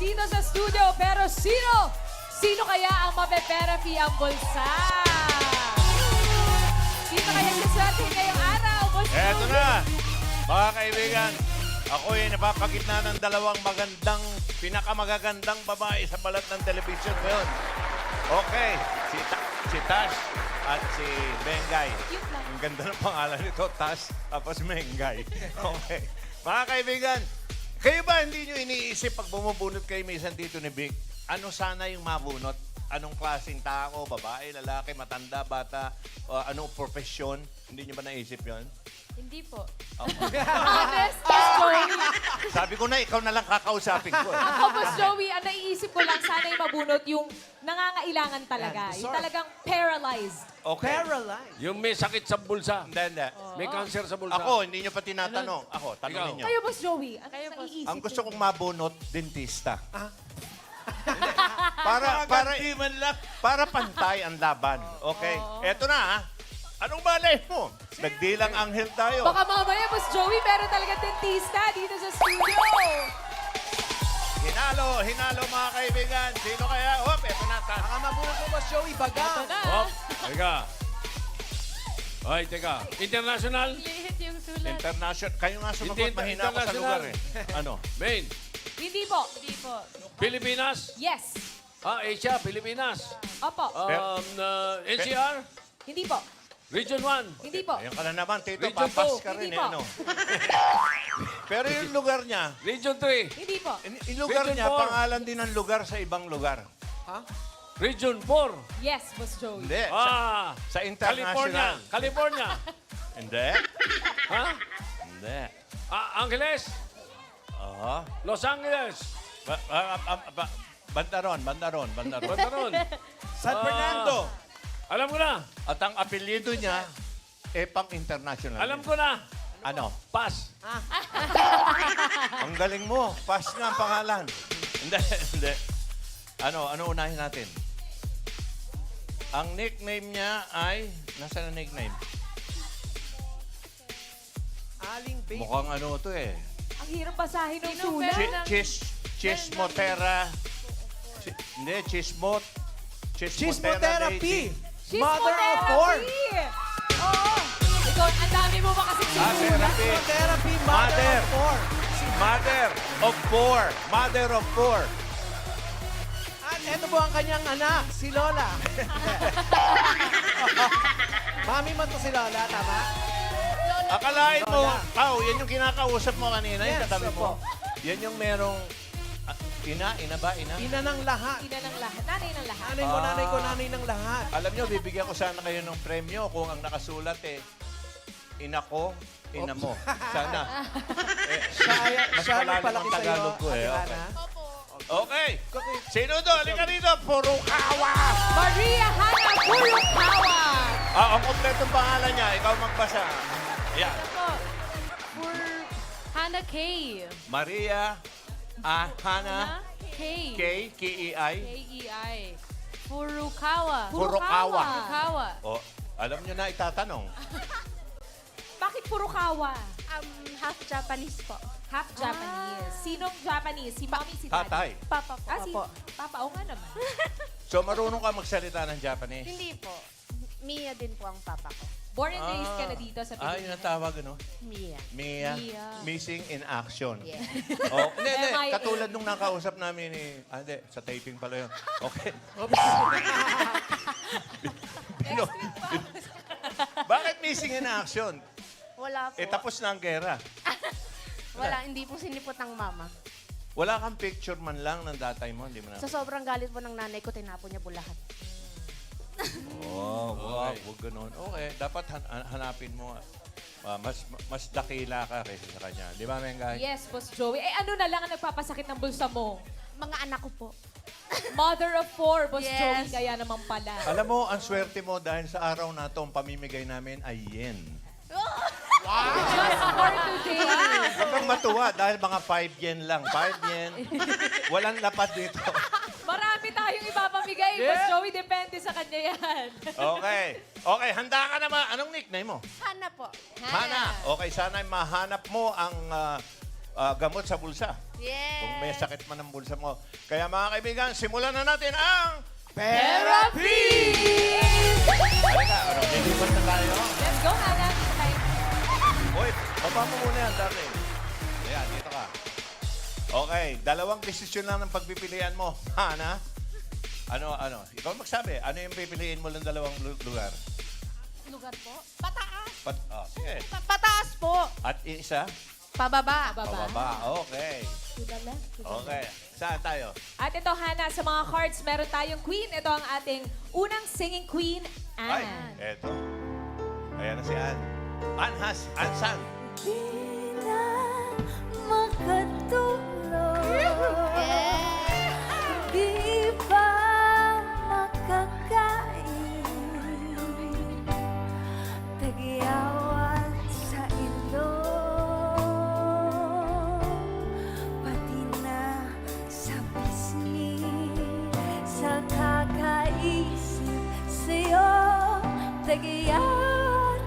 dito sa studio. Pero sino? Sino kaya ang mapepera fee ang bulsa? Sino kaya saswerte ngayong araw, Boss Eto Joey? na, mga kaibigan. Ako'y napapagitna ng dalawang pinakamagagandang babae sa balat ng television ngayon. Okay, si Tash at si Mengay. Cute lang. Ang ganda ng pangalan nito, Tash tapos Mengay. Okay. Mga kaibigan, kayo ba hindi nyo iniisip pag bumubunot kayo minsan dito ni Vic? Ano sana yung mabunot? Anong klaseng tao? Babae, lalaki, matanda, bata? Anong profesyon? Hindi nyo ba naisip yon? Hindi po. Honest, Boss Joey. Sabi ko na, ikaw na lang kakausapin ko. Eh. Ako, Boss Joey, ang naiisip ko lang sana yung mabunot yung nangangailangan talaga. Yung talagang paralyzed. Okay. Paralyzed. Yung may sakit sa bulsa. Hindi. May cancer sa bulsa. Ako, hindi nyo pa tinatanong. Ako, tanongin nyo. Kayo, Boss Joey, ano Kayo, Boss. naiisip Ang gusto niyo? kong mabunot, dentista. para pantay ang laban. Okay? Eto na, ha? Anong balay mo? Nagdilang anghel tayo. Baka mamaya, Boss Joey, meron talaga dentista dito sa studio. Hinalo mga kaibigan. Sino kaya? Hop, eto na. Baka mabunod mo, Boss Joey, baga. Ito na. Oh, teka. Ay, teka. International? Lihit yung sulat. International. Kayo nga sumagot. Hindi, Mahina ako sa international. lugar eh. Ano? Main? Hindi po. Hindi po. Pilipinas? Yes. Asia, Pilipinas. Opo. NCR? Hindi po. Region 1? Hindi po. Ayun ka na naman, Tito. Region Papas 2. ka rin Hindi eh. po. Ano? Pero yung lugar niya, Region 3? Hindi po. yung lugar Region niya, 4. pangalan din ng lugar sa ibang lugar. Region 4? Yes, Boss Joey. Hindi. Sa California? international. California? Hindi. ha? Hindi. Angeles? Oo. Los Angeles? Bandaron. Bantaron? San Fernando. Alam ko na. At ang apelyido niya, pang-international. Alam ko na. Ano? Pass. Ang galing mo. Pass nga ang pangalan. Hindi. Ano unahin natin? Ang nickname niya ay... Nasaan ang nickname? Aling baby. Mukhang ano to eh. Ang hirap basahin ng Sino sulat. pera? Chismotera. Hindi, Chismotera Chismotherapy. dating. Mother of four. Oo. Ikaw, ang dami mo ba kasi sinulat? Therapy. Chismotherapy, mother of four. Mother of four. At ito po ang kanyang anak, si Lola. Mami mo to si Lola, tama? Akalain mo, Lola. Pao, yan yung kinakausap mo kanina, yung Yes, katabi mo. opo. Yan yung merong... ina ba? Ina ng lahat. Ina ng lahat. Nanay ng lahat. Nanay ng lahat. Alam nyo, bibigyan ko sana kayo ng premyo kung ang nakasulat ina ko, ina mo. Sana. Mas Siya malalim nagpalaki ang sa'yo, Tagalog ko eh. Ate Okay. Hana. Okay. Sino to? Halika dito. Furukawa. Maria Hana Furukawa. Ang kompletong pangalan niya. Ikaw magbasa. Yan. For Hannah K. Maria Hana K. K. K-E-I. K-E-I. Furukawa. Furukawa. Furukawa. O, alam nyo na itatanong. Bakit Furukawa? Half Japanese po. Half Japanese. Sinong Japanese? Si mommy, si daddy? Tatay. Papa po. Ah, si Opo. Papa. Oo nga naman. So, marunong ka magsalita ng Japanese? Hindi po. Mia din po ang papa ko. Born and raised ka na dito sa Yun Pilipinas. ang tawag, ano? Mia. Mia. Mia. Missing in action. Yeah. Oh, hindi. MIA. Katulad nung nakausap namin ni... hindi. Sa taping pala yun. Okay. Bakit missing in action? Wala po. Tapos na ang gera. Wala, hindi po sinipot ng mama. Wala kang picture man lang ng datay mo, hindi mo na... Sa sobrang galit po ng nanay ko, tinapon niya po lahat. Oh, wow. Huwag ganun. Okay, dapat hanapin mo. Mas dakila ka kaysa sa kanya. Di ba, Mengay? Yes, Boss Joey. Eh, ano na lang ang nagpapasakit ng bulsa mo? Mga anak ko po. Mother of four, Boss Yes. Joey. Kaya naman pala. Alam mo, ang swerte mo dahil sa araw na ito, ang pamimigay namin ay yen. Just for today. Huwag kang matuwa dahil mga 5 yen lang. 5 yen. Walang lapad dito. Marami tayong ipapamigay. Boss Joey, depende sa kanya yan. Okay. Okay, handa ka naman. Anong nickname mo? Hana po. Hana. Okay, sana mahanap mo ang gamot sa bulsa. Yes. Kung may sakit man ang bulsa mo. Kaya mga kaibigan, simulan na natin ang... Therapy! Halika, lilipat na tayo. Let's go, Hana. Time. Uy, baba mo muna yan, darling. Ayan, dito ka. Okay, dalawang desisyon lang ng pagpipilian mo. Hana? Ano? Ikaw magsabi. Ano yung pipiliin mo ng dalawang lugar? Lugar po? Pataas. Sige. Pataas po. At isa? Pababa. Pababa. Okay. Okay. Saan tayo? At ito, Hana, sa mga cards, meron tayong queen. Ito ang ating unang singing queen, Ay, Anne. eto. Ayan na si Ann. Ann has, Ann San. Di na makatulog. Di pa makakain. Tagyawat sa ilong. Pati na sa pisngi. Sa kakaisip sa'yo. Tagyawat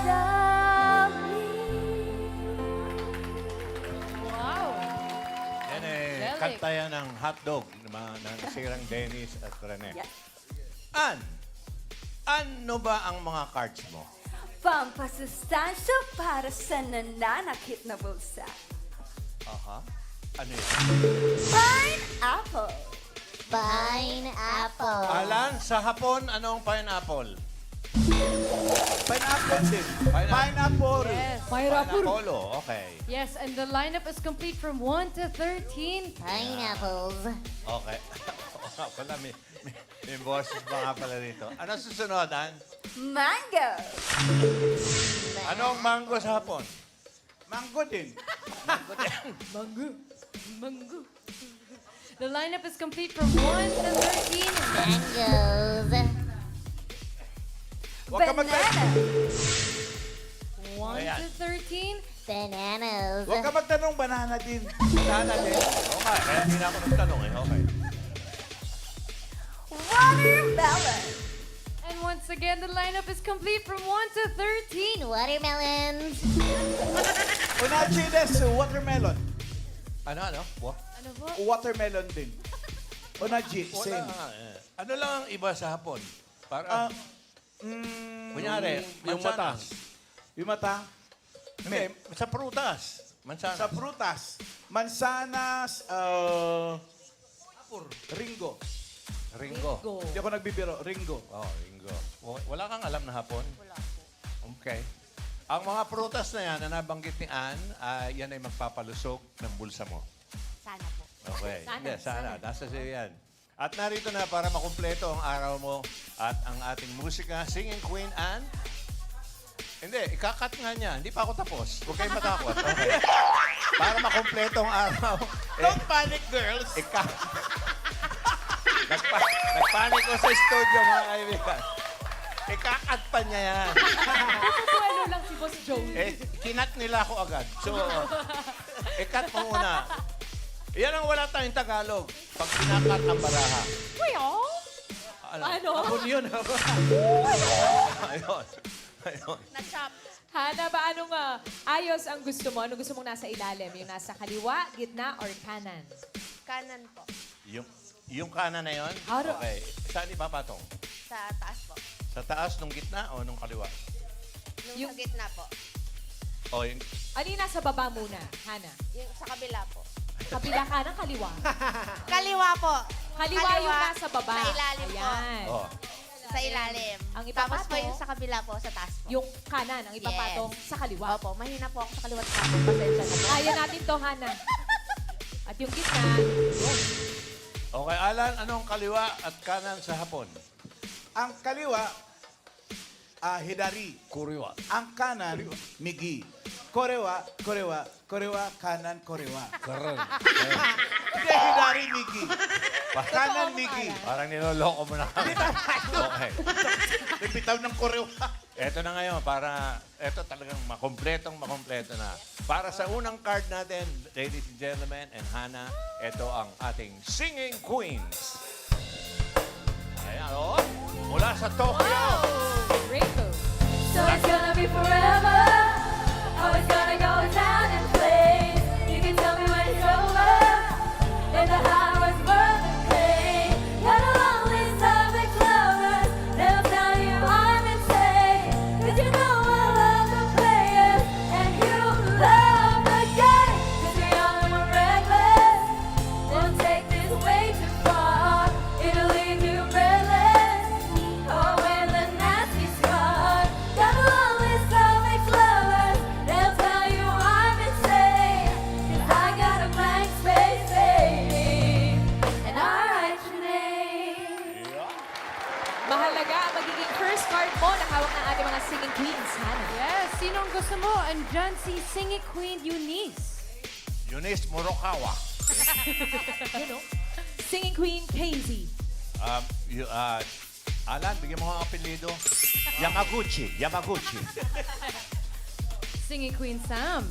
dumadami. Wow. Yan Galing. kanta yan ng hotdog ng sirang Dennis at Rene. Yes. Ann, ano ba ang mga cards mo? Pampasustansya para sa nananakit na bulsa. Aha. Ano yun? Pineapple. Pineapple. Alan, sa Hapon, anong pineapple? Pineapple din. Pineapple. Yes. Pineapple, okay. Yes, and the lineup is complete from 1 to 13. Pineapples. Okay. Wala, may boses pa nga pala rito. Ano susunod, Ann? Mango. Anong mango sa Hapon? Mango din. Mango. The lineup is complete from 1 to 13. Mangoes. Huwag ka Banana. 1 Ayan. to 13. Bananas. Huwag ka magtanong, banana din. Banana din. Oo nga, kaya hindi na ako nagtanong eh. Okay. Watermelon. And once again, the lineup is complete from 1 to 13. Watermelons. Unachides, watermelon. Ano? Ano po? Watermelon din. Unachi, Wala same. nga eh. Ano lang ang iba sa Hapon? Ah, Para, kunyari, Yung mata. mansanas. yung mata. Hindi, sa prutas. Mansanas. Sa prutas. Mansanas, Ringo. Ringo. Go. Hindi ako nagbibiro. Ringo. Oh, Ringo. Wala kang alam na Hapon? Wala po. Okay. Ang mga prutas na yan na nabanggit ni Ann, yan ay magpapalusog ng bulsa mo. Sana po. Okay. Sana, Sana. Nasa sa'yo yan. At narito na para makumpleto ang araw mo at ang ating musika, Singing Queen Ann. Hindi, ikakat nga niya. Hindi pa ako tapos. Huwag kayong matakot. Okay. Para makumpleto ang araw. Don't panic, girls. Nagpanik ko sa studio, mga kaibigan. Ikakat pa niya yan. Pupuelo lang si Boss Joey. Kinat nila ako agad. So, ikat mo muna. Yan ang wala tayong Tagalog. Pag kinakat ang baraha. Ano? Ano? Ako yun. Ayun. Ayun. Na-chop. Hana, ba anong ayos ang gusto mo? Ano gusto mong nasa ilalim? Yung nasa kaliwa, gitna, or kanan? Kanan po. Yung kanan na yun? Aro. Okay. Saan ipapatong? Sa taas po. Sa taas, nung gitna o nung kaliwa? Yung sa gitna po. O yung... Ano yung nasa baba muna, Hana? Yung sa kabila po. Kabila kanan, kaliwa. Kaliwa po. Kaliwa yung nasa baba. Sa ilalim po. Ayan. Oh. Sa ilalim. Ang Tapos po ipapatong- yung sa kabila po, sa taas po. Yung kanan, ang ipapatong sa kaliwa. Opo, mahina po ako sa kaliwa at kanan. Pasensya na po. Kaya natin to, Hana. At yung gitna, yun. Okay, Alan, anong kaliwa at kanan sa Hapon? Ang kaliwa, hidari. Kuriwa. Ang kanan, migi. Korewa, kanan, korewa. Karan. Hindi, hidari, migi. Kanan, migi. Parang niloloko mo na kami. Okay. Nagbitaw ng korewa. Eto na ngayon, eto talagang makompleto na. Para sa unang card natin, ladies and gentlemen, and Hana, eto ang ating Singing Queens. Ayan, oh. Mula sa Tokyo. Rainbow. So it's gonna be forever. Oh, it's gonna go down in flames. You can tell Singing Queen Eunice. Eunice Morokawa. Singing Queen Casey. Alan, bigyan mo ang apelido. Yamaguchi. Yamaguchi. Singing Queen Sam.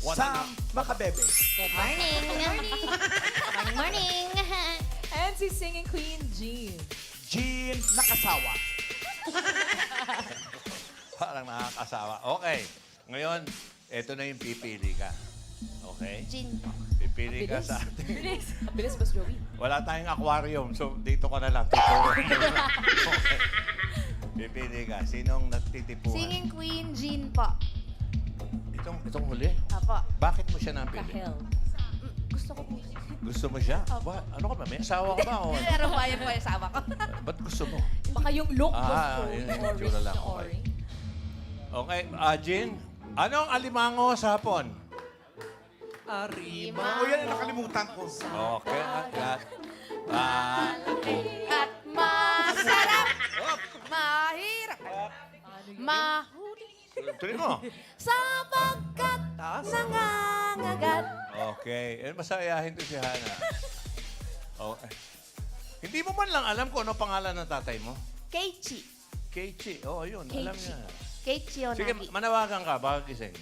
Sam Makabebe. Good morning. Morning, morning. And si Singing Queen Jean. Jean Nakasawa. Parang nakakasawa. Okay. Ngayon, eto na yung pipili ka. Okay? Gin po. Pipili ka sa atin. Bilis, Boss Joey. Wala tayong aquarium, so dito ka na lang. Tuturo. Okay. Pipili ka. Sinong nagtitipuhan? Singing Queen Jean po. Itong huli? Apo. Bakit mo siya napili? Kahel. Gusto ko po. Gusto mo siya? Ba, ano ka ba? May asawa ka ba? O, Pero bayan po yung sawa ko. ba't gusto mo? Baka yung look, Boss Joey. yun yung Orange itsura lang. na Okay. orange. Okay, Jean, anong alimango sa hapon? Arima. O yan ang nakalimutan ko. Okay, at At masarap. Mahirap. Mahuli. tuloy mo. Sapagkat nangangagat. Okay, masayahin to si Hana. Okay. Hindi mo man lang alam kung ano pangalan ng tatay mo? Keiichi. Keiichi. Oo, yun. Alam Keiichi. niya. Keiichi Sige, Onagi. manawagan ka. Baka gising.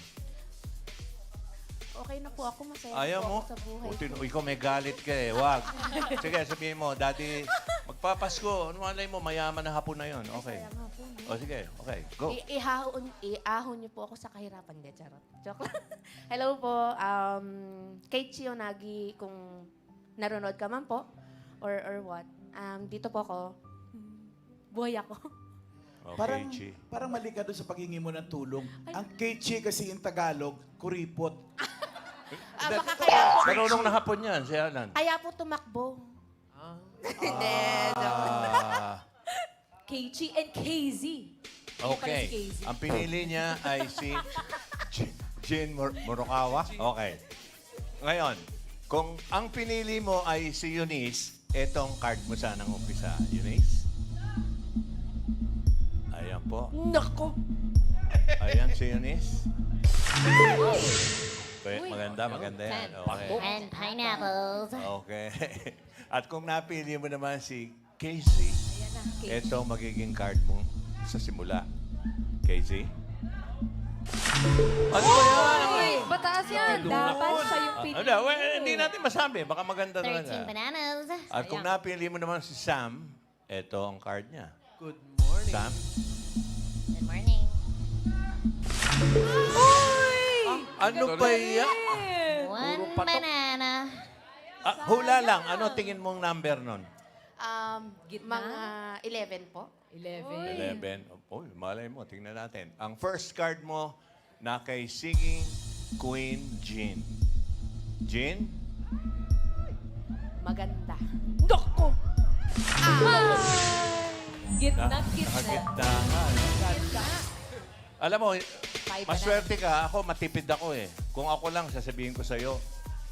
Okay na po ako. Masaya Ayaw po mo? ako sa buhay. Ikaw may galit ka eh. Wag. Sige, sabihin mo, Daddy, magpapasko. Ano malay mo, mayaman na hapon na yun. Okay. Masaya nga po. no? O sige, okay. Go. Iahon niyo po ako sa kahirapan. Di, charot. Joke lang. Hello po. Keiichi Onagi, kung nanonood ka man po, or what. Dito po ako. Buhay ako. Okay, Chi. Parang mali ka doon sa paghingi mo ng tulong. Ang Keiichi kasi in Tagalog, kuripot. Baka kaya po, Marunong na hapon yan, si Alan. kaya po tumakbo. Hindi, joke. Keiichi and Casey. Okay. si Casey. Ang pinili niya ay si Jean Morokawa. Okay. Ngayon, kung ang pinili mo ay si Eunice, etong card mo sanang umpisa. Eunice? Ayan po. Nako. Ayan si Eunice. Okay, maganda yan. Okay. And pineapples. Okay. At kung napili mo naman si Casey, ito magiging card mo sa simula. Casey? Ano ba yan? Uy, bataas yan. Dapat siya yung pinili. Hindi natin masabi. Baka maganda 13 talaga. bananas. At kung napili mo naman si Sam, ito ang card niya. Good morning. Sam? Good morning. Ano ba yan? One banana. Hula lang. Ano tingin mong number nun? Gitna? Mga 11 po. 11. 11. Uy, malay mo. Tingnan natin. Ang first card mo na kay Singing Queen Jean. Jean? Maganda. Nako! Gitna. Nakagitna nga. Alam mo, maswerte ka. Ako, matipid ako eh. Kung ako lang, sasabihin ko sa'yo,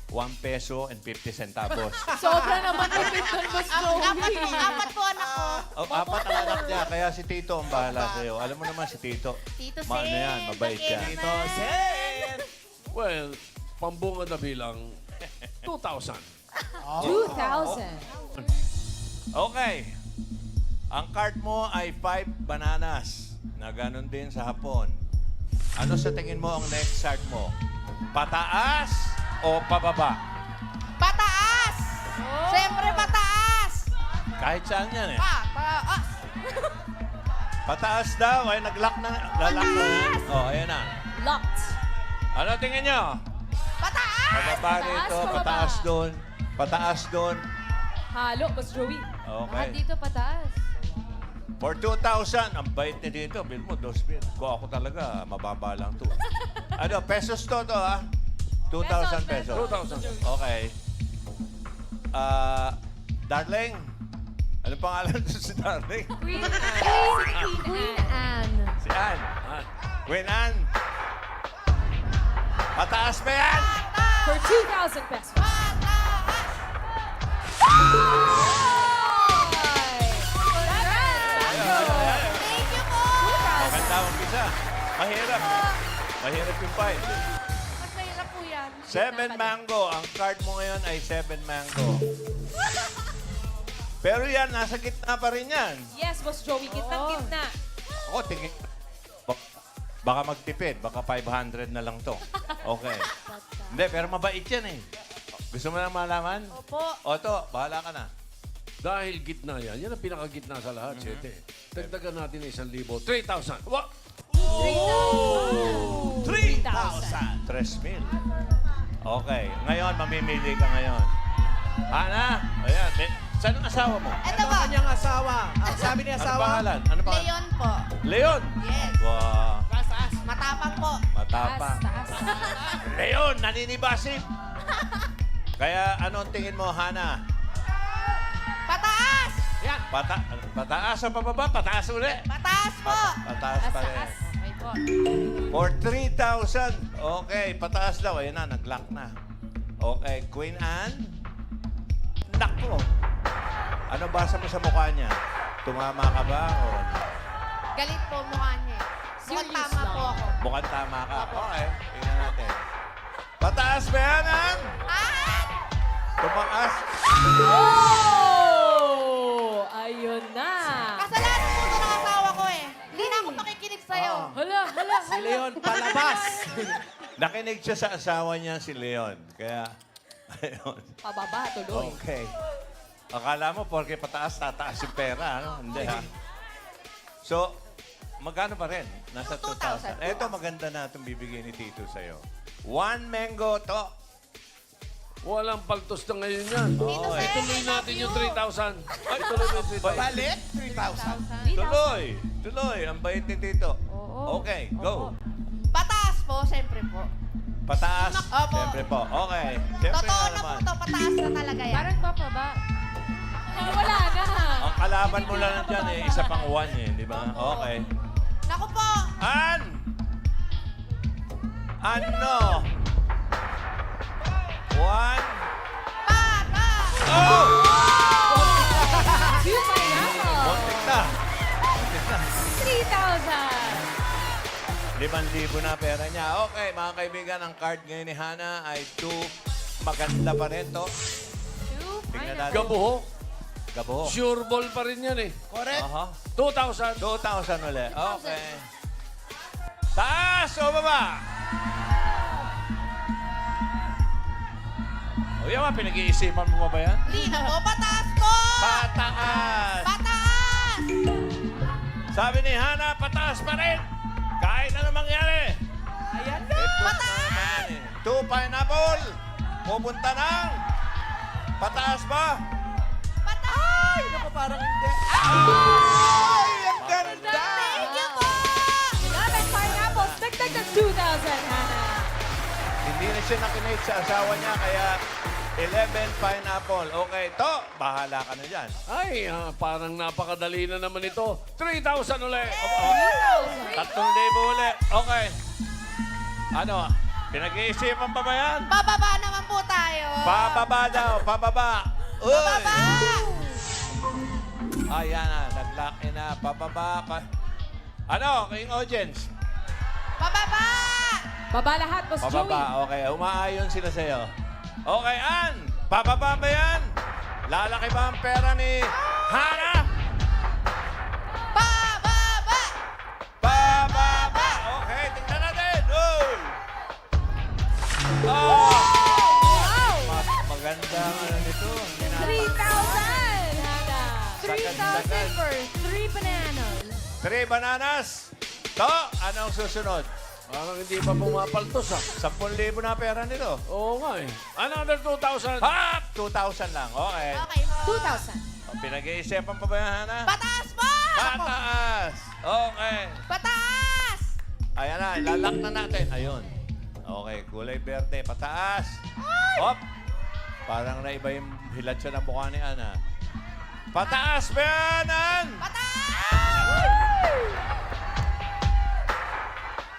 1 peso and 50 centavos. Sobra naman tipid nun, Boss Joey. Apat po anak ko. Apat ang anak niya, kaya si Tito ang bahala sa'yo. Alam mo naman si Tito. Tito Sen. Ano yan, mabait Bakit yan. naman? Tito Sen! Well, pambungad na bilang 2,000. 2,000. Okay. Ang card mo ay 5 bananas na ganun din sa hapon. Ano sa tingin mo ang next card mo? Pataas o pababa? Pataas! Siyempre pataas! Kahit saan yan eh. Pataas! Pataas daw. Ay, nag-lock na. Lalak na yan. Oh, ayan na. Locked. Ano tingin nyo? Pataas! Pababa rito, pababa. pataas doon. Pataas doon. Halo, Boss Joey. Lahat Okay. dito pataas. For 2,000, ang bait niya dito. Bill mo, 2,000. Kung ako talaga, mababa lang to. Ano, pesos to ha? 2,000 pesos. 2,000. Okay. Darling, ano pangalan to si Darling? Queen Anne. Queen Anne. Si Ann. Queen Ann. Mataas ba yan? For 2,000 pesos. Thank you po! Maganda ang umpisa. Mahirap. Mahirap yung 5. Mas mahirap po yan. 7 mango. Ang card mo ngayon ay 7 mango. Pero yan, nasa gitna pa rin yan. Yes, Boss Joey, gitnang-gitna. Ako, tingin. Baka magtipid. Baka 500 na lang to. Okay. Hindi, pero mabait yan eh. Gusto mo lang malaman? Opo. Oto, bahala ka na. Dahil gitna yan, yan ang pinakagitna sa lahat, 7. Dagdagan natin ng 1,000. 3,000. Wa! 3,000. 3,000. Okay. Ngayon, mamimili ka ngayon. Hana, ayan. Saan ang asawa mo? Ito Ito po. ang kanyang asawa. Ang sabi ni Ano asawa, pangalan? Ano pangalan? Leon po. Leon. Yes. Wow. Matapang po. Matapang. Taas. Leon, naninibasib. Kaya anong tingin mo, Hana? Pataas! Pataas o pababa? Pataas uli. Pataas po! Pataas pa rin. Okay po. For 3,000. Okay, pataas daw. Ayun na, nag-lock na. Okay, Queen Anne. Nako. Ano basa mo sa mukha niya? Tumama ka ba? O Galit po mukha niya. Mukhang Serious tama lang. po ako. mukhang tama ka? Okay, tingnan natin. Pataas ba yan, Ann? Tumaas. Oh! Ayun na. Kasalanan po ito ng asawa ko eh. Hindi na ako makikinig sa'yo. Hala. si Leon palabas. Nakinig siya sa asawa niya, si Leon. Kaya, ayun. Pababa, tuloy. Okay. Akala mo, porque pataas, tataas yung pera. Ano? Hindi, ha? So, magkano pa rin? Nasa 2,000. 2,000. Ito, maganda na itong bibigyan ni Tito sa'yo. 1 mango to. Walang paltos na ngayon yan. Oo, eh. Tuloy natin yung 3,000. Ay, tuloy mo yung 3,000. Balik, 3,000. Tuloy. Ang bait ni Tito. Oo. Okay, go. Pataas po, siyempre po. Pataas. Opo. Siyempre po. Okay. Siyempre Totoo nga na po naman. ito, pataas na talaga yan. Parang papaba. Ay, wala na. Ang kalaban mo lang dyan eh, isa pang 1 eh, di ba? Okay. Naku po! An! Ano? 1. Pata! Oh! Cute pineapple. Muntik na. 3,000. 5,000 na pera niya. Okay, mga kaibigan, ang card ngayon ni Hana ay 2. Maganda pa rin to. Tingnan natin. Gabuho. Gabuho. Sure ball pa rin yan eh. Correct. Aha. 2,000. 2,000 ulit. Okay. Taas o baba? O yan, pinag-iisipan mo ba yan? Hindi na po, pataas po! Pataas! Pataas! Sabi ni Hana, pataas pa rin. Kahit ano mangyari. Ayan na. Pataas! 2 pineapple. Pupunta ng pataas ba? Pataas! Naku, parang hindi. Ay, ang ganda! Thank you po! 11 pineapples. Dagdag ng 2,000, Hana. Hindi na siya nakinig sa asawa niya, kaya 11 pineapple. Okay, to, bahala ka na dyan. Ay, parang napakadali na naman ito. 3,000 ulit. 3,000 ulit. Okay. Ano, pinag-iisipan pa ba yan? Bababa naman po tayo. Pababa daw, pababa. Uy! Bababa! Ayan na, nag-lock in na. Pababa. Ano, king audience? Bababa! Baba lahat, Boss Joey. Pababa, okay. Umaayon sila sa'yo. Okay, Ann, pababa ba yan? Lalaki ba ang pera ni Hana? Bababa! Pababa! Okay, tingnan natin. Uy! Oh! Maganda ang ano nito. 3,000, Hana. 3,000 for 3 bananas. 3 bananas. To, anong susunod? Parang hindi pa pumapaltos 10,000 na pera nito. Oo nga eh. Another 2,000. Ha! 2,000 lang. Okay. Okay po. 2,000. Pinag-iisipan pa ba yan, Hana? Pataas po! Pataas! Okay. Pataas! Ayan na, ilalak na natin. Ayun. Okay, kulay berde. Pataas. Hop! Parang naiba yung hilat siya ng mukha ni Ana. Pataas ba yan, Ann? Pataas!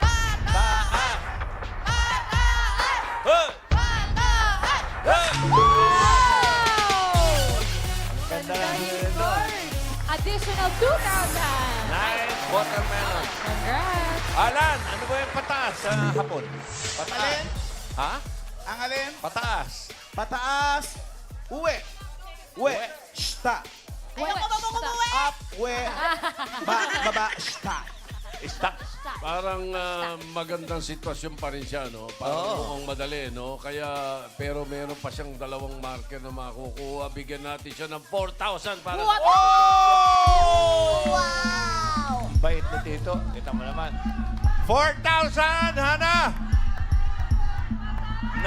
Taas! Pataas! Huh! Pataas! Huh! Wow! Ganda na nito. Additional 2,000. 9,000. Watermelon. Congrats! Alan, ano ba yung pataas sa hapon? Pataas. Alin? Ha? Ang alin? Pataas. Pataas. Uwe. Uwe. Shta. Up. Uwe. Baba. Shta. Stuck. Parang magandang sitwasyon pa rin siya, no? Parang mukhang madali, no? Kaya, pero meron pa siyang dalawang marker na makukuha. Bigyan natin siya ng 4,000 para sa... Wow! Ang bait ni Tito. Kita mo naman. 4,000, Hana! 9.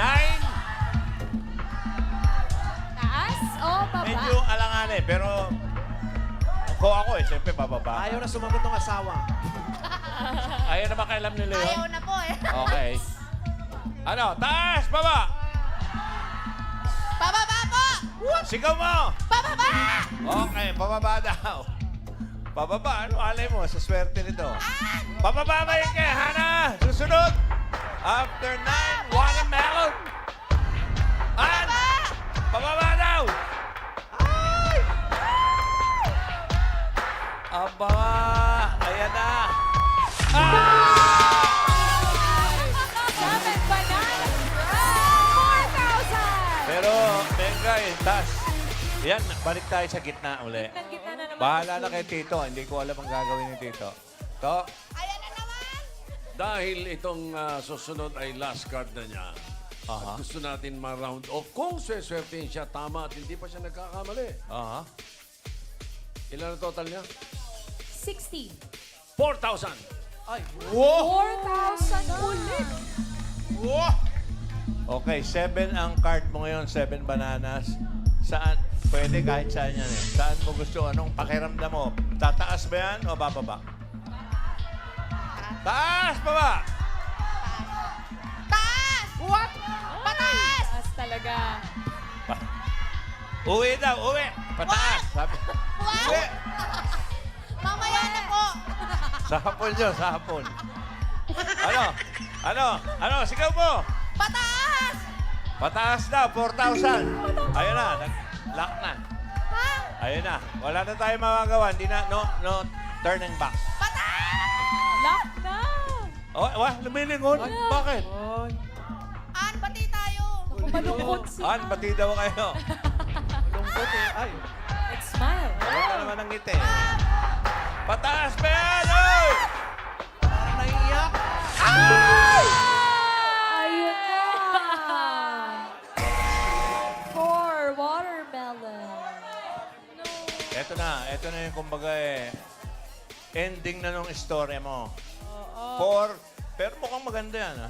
Taas o baba? Medyo alanganin, pero kung ako siyempre bababa. Ayaw na sumagot ng asawa. Ayaw na makailam nila yun? Ayaw na po eh. Okay. Ano? Taas! Baba! Pababa po! Sigaw mo! Pababa! Okay, pababa daw. Pababa? Ano alay mo sa swerte nito? Pababa ba yun kay Hana? Susunod! After 9, watermelon! An! Pababa daw! Aba! Ayan na! Seven bananas! 4,000! Pero, Mengay, tas. Yan, balik tayo sa gitna uli. Ng gitna na naman. Bahala na kay Tito. Hindi ko alam ang gagawin ni Tito. To, Dahil itong susunod ay last card na niya. Aha. At gusto natin ma-round off. Kung sweswertein siya tama at hindi pa siya nagkakamali. aha. Ilan ang total niya? 16. 4,000. Ay, 4,000 ulit. Okay, 7 ang card mo ngayon. 7 bananas. Saan? Pwede kahit saan yan eh. Saan mo gusto? Anong pakiramdam mo? Tataas ba yan o bababa? Taas! Baba! Taas! What? Pataas! Taas talaga. Uwi daw, uwi! Pataas! Sabi. Uwi! Mamaya na po! Sa hapon yun, sa hapon. Ano? Ano? Ano? Sigaw mo! Pataas! Pataas daw, 4,000. Ayun na, lock na. Ayun na. Wala na tayo magagawa. Hindi na, no turning back. Lock na! Oh, wah, lumilingon. Bakit? An, bati tayo! Malungkot si An, bati daw kayo. lungkot eh. Ay, Let's smile. Wala ka naman ang ngiti. Pataas pa yan! Oy! parang naiiyak. Ayun na! 4 watermelon. Ito na yung kumbaga ending na nung istorya mo. 4, pero mukhang maganda yan, ha?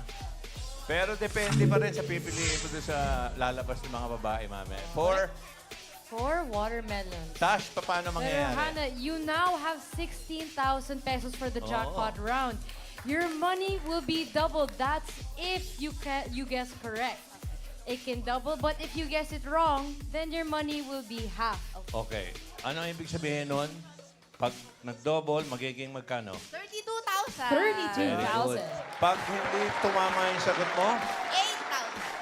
Pero depende pa rin sa pipiliin mo doon sa lalabas ng mga babae, mami. 4 watermelons. Tash, paano Pero mangyayari? Hannah, you now have 16,000 pesos for the jackpot round. Your money will be doubled. That's if you guess correct. It can double, but if you guess it wrong, then your money will be half. Okay. Ano ang ibig sabihin nun? Pag nag-double, magiging magkano? 32,000. 32,000. Pag hindi tumama yung sagot mo,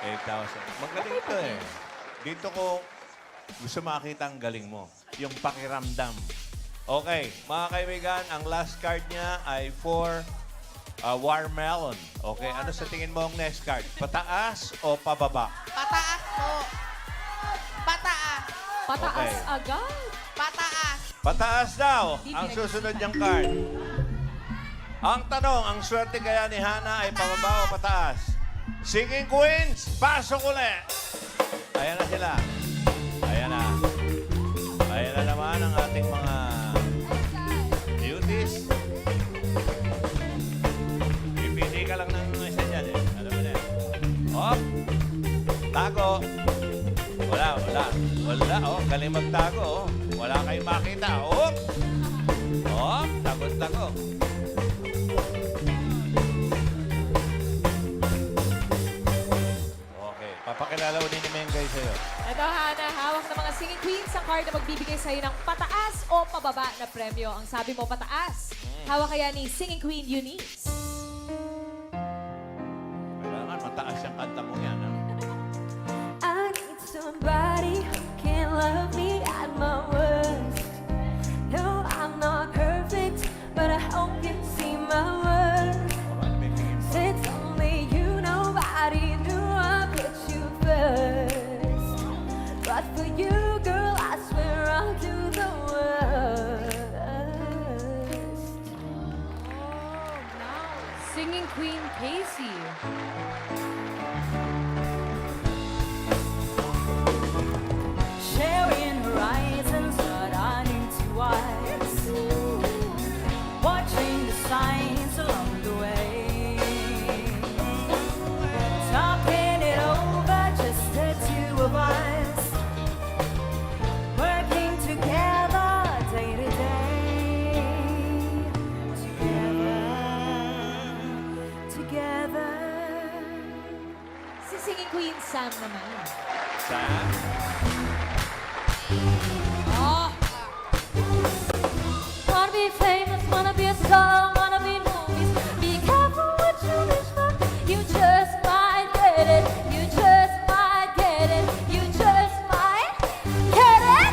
8,000. 8,000. Magaling ito eh. Dito ko gusto makita ang galing mo. Yung pakiramdam. Okay, mga kaibigan, ang last card niya ay for watermelon. Okay, ano sa tingin mo ang next card? Pataas o pababa? Pataas po. Pataas. Pataas Okay. agad. Pataas. Pataas daw Hindi ang pinag- susunod niyang card. Ang tanong, ang swerte kaya ni Hana ay pababa o pataas? Singing Queens, pasok ulit! Ayan na sila. Ayan na. Ayan na naman ang ating mga beauties. Pipili ka lang ng isa dyan eh. Alam mo na yan. Hop! Tago! Wala. Oh, galing magtago. Oh. Wala kayong makita. Hop! Hop! Tago. Okay. Papakilala ulit ni Mengay sa'yo. Ito, Hana, hawak ng mga singing queens ang card na magbibigay sa'yo ng pataas o pababa na premyo. Ang sabi mo, pataas. Hawak kaya ni Singing Queen Eunice. Kailangan mataas yung kanta mo yan. Ha? I need somebody who can love me at my worst. No, I'm not perfect, but I hope Si singing queen Sam naman. Sam? Oh! Wanna be famous, wanna be a star, wanna be movies. Be careful what you wish for. You just might get it. You just might get it. You just might get it.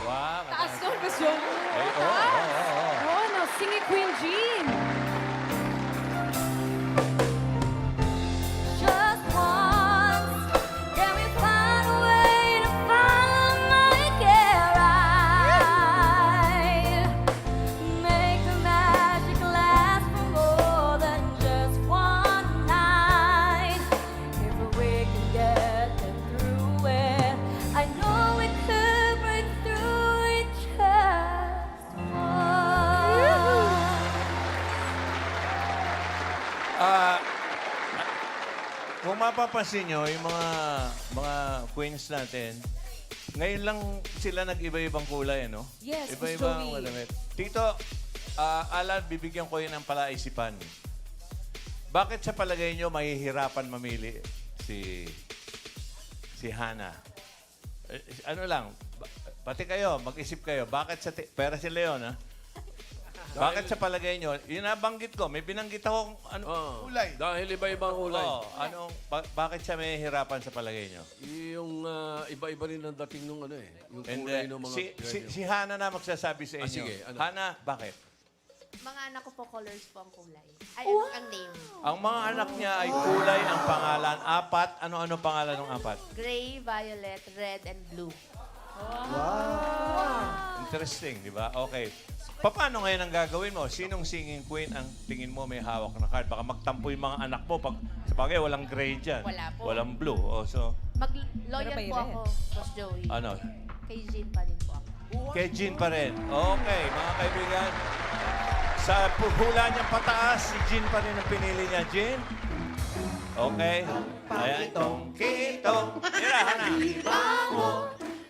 Wow. Taas nun, Miss Joey. Ay, oo. Oh, now singing Queen Jean. Just once, can we find a way to finally get right? Make the magic last for more than just one night. If we can get them through it, I know we could break through it just once. Kung mapapansin nyo, yung mga queens natin, ngayon lang sila nag-iba-ibang kulay, no? Yes, Miss Iba-ibang Joey. damit. Tito, Alan, bibigyan ko yun ng palaisipan. Bakit sa palagay nyo mahihirapan mamili si Hana? Ano lang, pati kayo, mag-isip kayo. Bakit sa... Pera si Leon, ha? Bakit sa palagay nyo? Yung nabanggit ko, may binanggit akong kulay. Dahil iba-ibang kulay. Oo, bakit siya may hirapan sa palagay nyo? Yung iba-iba rin ang dating nung ano eh. Yung And kulay ng mga... si Hana na magsasabi sa inyo. sige, ano? Hana, bakit? Mga anak ko po, colors po ang kulay. Ay, ano ang name? Ang mga anak niya ay kulay ang pangalan. 4. Ano-ano pangalan ng 4? Gray, violet, red, and blue. Interesting, di ba? Okay. Paano ngayon ang gagawin mo? Sinong singing queen ang tingin mo may hawak na card? Baka magtampo yung mga anak mo. Sa bagay, walang gray dyan. Wala po. Walang blue. Oh, so, Mag-loyal Pero may po red. ako, Boss Joey. ano? Kay Jean pa din po ako. Kay Jean pa rin. Okay, mga kaibigan. Sa hula niyang pataas, si Jean pa rin ang pinili niya. Jean? Okay. Ayan. Kitong. Tira, Hana.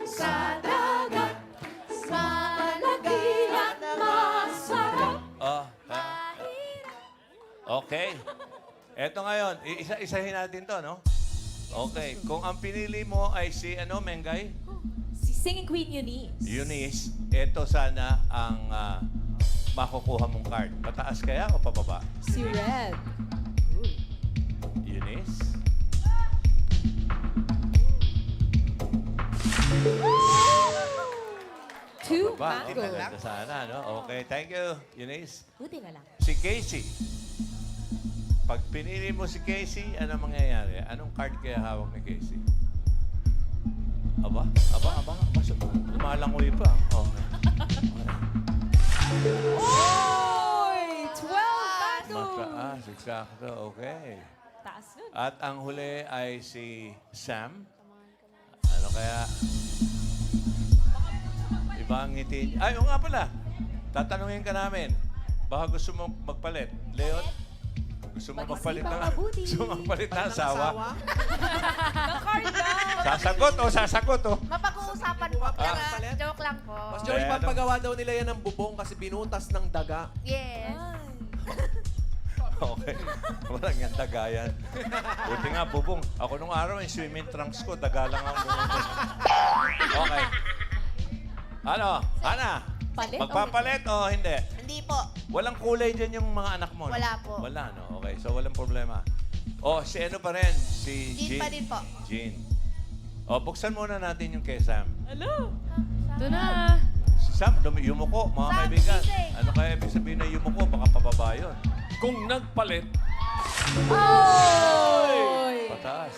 Sa dagat, malaki at masarap. Oh. Okay. Eto ngayon, isa-isahin natin to, no? Okay. Kung ang pinili mo ay si, Mengay? Si singing queen Eunice. Eunice, eto sana ang makukuha mong card. Pataas kaya o pababa? Si Red. Eunice? Two Ba, mango. maganda sana, no? Okay, thank you, Eunice. Buti na lang. Si Casey. Pag pinili mo si Casey, ano mangyayari? Anong card kaya hawak ni Casey? Aba? Lumalangoy pa. Okay. Oy! 12 mango! Mataas, exacto. Okay. Taas nun. At ang huli ay si Sam. Ano kaya? Ibang ngiti. Ay, oo nga pala. Tatanungin ka namin. Baka gusto mo magpalit. Leon? Gusto mo magpalit Pag-isipan na? mabuti. Gusto mo magpalit na asawa? Na-card down! Sasagot o? Mapag-uusapan po. Pero, joke lang po. Boss Joey, Ayan. pampagawa daw nila yan ng bubong kasi binutas ng daga. Yes. Okay. Walang yan dagayan. Buti nga, bubong. Ako nung araw, yung swimming trunks ko, daga lang ako. Okay. Ano? Hana? Palit? Magpapalit o hindi? Hindi po. Walang kulay dyan yung mga anak mo, no? Wala po. Wala, no? Okay, so walang problema. O, si ano pa rin? Si Jean Jean. pa din po. Jean. O, buksan muna natin yung kay Sam. Hello? Ito na. Si Sam, yumuko, mga Sam, kaibigan. gising. Ano kaya ibig sabihin na yumuko? Baka pababa yun. Kung nagpalit, Oy! Pataas.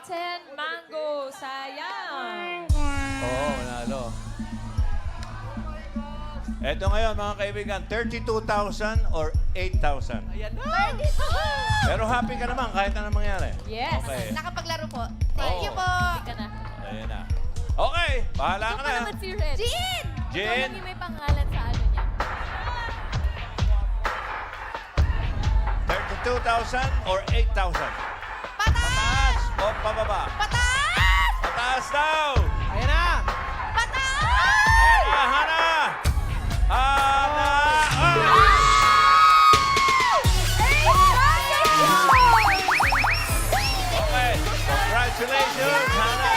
10 mango! Sayang! Oo, nanalo. Eto ngayon, mga kaibigan, 32,000 or 8,000. Ayan na. Pero happy ka naman kahit anong mangyari. Yes. Okay. Nakapaglaro po. Thank you po. Ka na. Ayan na. Okay, bahala ka na. si Red. Jean! Jean, may pangalan sa ano niya. 32,000 or 8,000? Pataas! Pataas o pababa? Pataas! Pataas daw! Ayan na. Pataas! Ayan na, Hana! Hana! Ah! Okay. Congratulations, Hana!